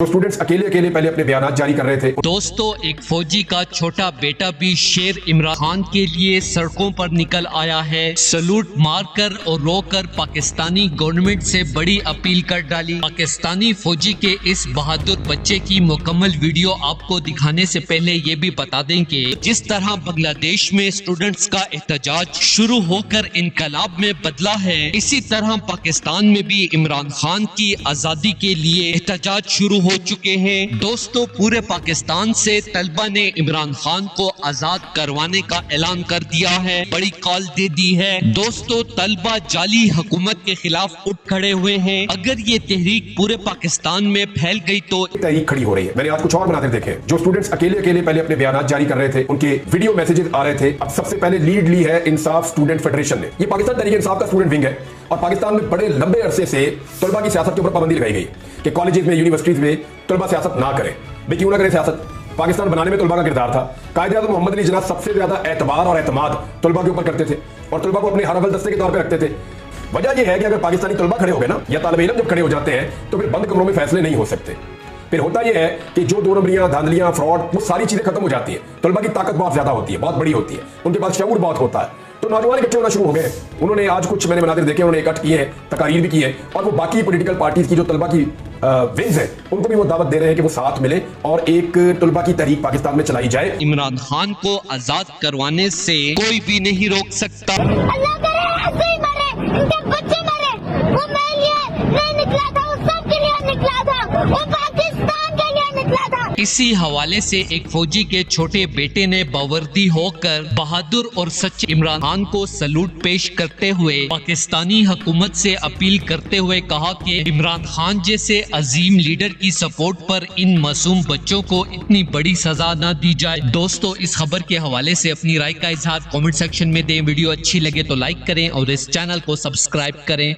तो स्टूडेंट्स अकेले अकेले पहले अपने बयान जारी कर रहे थे। दोस्तों, एक फौजी का छोटा बेटा भी शेर इमरान खान के लिए सड़कों पर निकल आया है। सलूट मारकर और रोकर पाकिस्तानी गवर्नमेंट से बड़ी अपील कर डाली। पाकिस्तानी फौजी के इस बहादुर बच्चे की मुकम्मल वीडियो आपको दिखाने से पहले ये भी बता दें कि जिस तरह बांग्लादेश में स्टूडेंट्स का एहतजाज शुरू होकर इनकलाब में बदला है, इसी तरह पाकिस्तान में भी इमरान खान की आजादी के लिए एहतजाज शुरू हो चुके हैं। दोस्तों, पूरे पाकिस्तान से तलबा ने इमरान खान को आजाद करवाने का ऐलान कर दिया है, बड़ी कॉल दे दी है। दोस्तों, तलबा जाली हुकूमत के खिलाफ उठ खड़े हुए हैं। अगर ये तहरीक पूरे पाकिस्तान में फैल गई तो तहरीक खड़ी हो रही है। मैंने आज कुछ और बनाते देखे जो स्टूडेंट्स अकेले अकेले पहले अपने बयान जारी कर रहे थे, उनके वीडियो मैसेजेस आ रहे थे। अब सबसे पहले लीड ली है इंसाफ स्टूडेंट फेडरेशन ने। ये पाकिस्तान तहरीक इंसाफ का स्टूडेंट विंग है और पाकिस्तान में बड़े लंबे अरसे से तलबा की सियासत के ऊपर पाबंदी लगाई गई कि कॉलेजेस में, यूनिवर्सिटीज में तलबा सियासत ना करें। भाई क्यों ना करें सियासत? पाकिस्तान बनाने में तलबा का किरदार था। कायदे-ए-आज़म मोहम्मद अली जिन्ना सबसे ज्यादा एतबार और एतमाद तलबा के ऊपर करते थे और तलबा को अपने हरवल दस्ते के तौर पर रखते थे। वजह यह है कि अगर पाकिस्तानी तलबा खड़े हो गए ना, या तालिब इल्म जब खड़े हो जाते हैं, तो फिर बंद कमरों में फैसले नहीं हो सकते। फिर होता यह है कि जो दो नंबरियां, धांधलियां, फ्रॉड, वो सारी चीजें खत्म हो जाती है। तलबा की ताकत बहुत ज्यादा होती है, बहुत बड़ी होती है, उनके पास शऊर बहुत होता है। तो नौजवान इकट्ठे होना शुरू हो गए। उन्होंने आज कुछ मैंने मनाजिर देखे, उन्होंने इकट्ठ किए हैं, तकारीर भी की है, और वो बाकी पॉलिटिकल पार्टीज की जो तलबा की विंग्स हैं, उनको भी वो दावत दे रहे हैं कि वो साथ मिले और एक तलबा की तहरीक पाकिस्तान में चलाई जाए। इमरान खान को आजाद करवाने से कोई भी नहीं रोक सकता। अल्लाह करे ऐसे ही मरे, उनके बच्चे मरे। वो मेरे लिए नहीं निकला था, वो सबके लिए निकला था, वो पाकिस्तान के लिए निकला था। इसी हवाले से एक फौजी के छोटे बेटे ने बावर्दी होकर बहादुर और सच्चे इमरान खान को सलूट पेश करते हुए पाकिस्तानी हुकूमत से अपील करते हुए कहा कि इमरान खान जैसे अजीम लीडर की सपोर्ट पर इन मासूम बच्चों को इतनी बड़ी सजा न दी जाए। दोस्तों, इस खबर के हवाले से अपनी राय का इजहार कमेंट सेक्शन में दें। वीडियो अच्छी लगे तो लाइक करें और इस चैनल को सब्सक्राइब करें।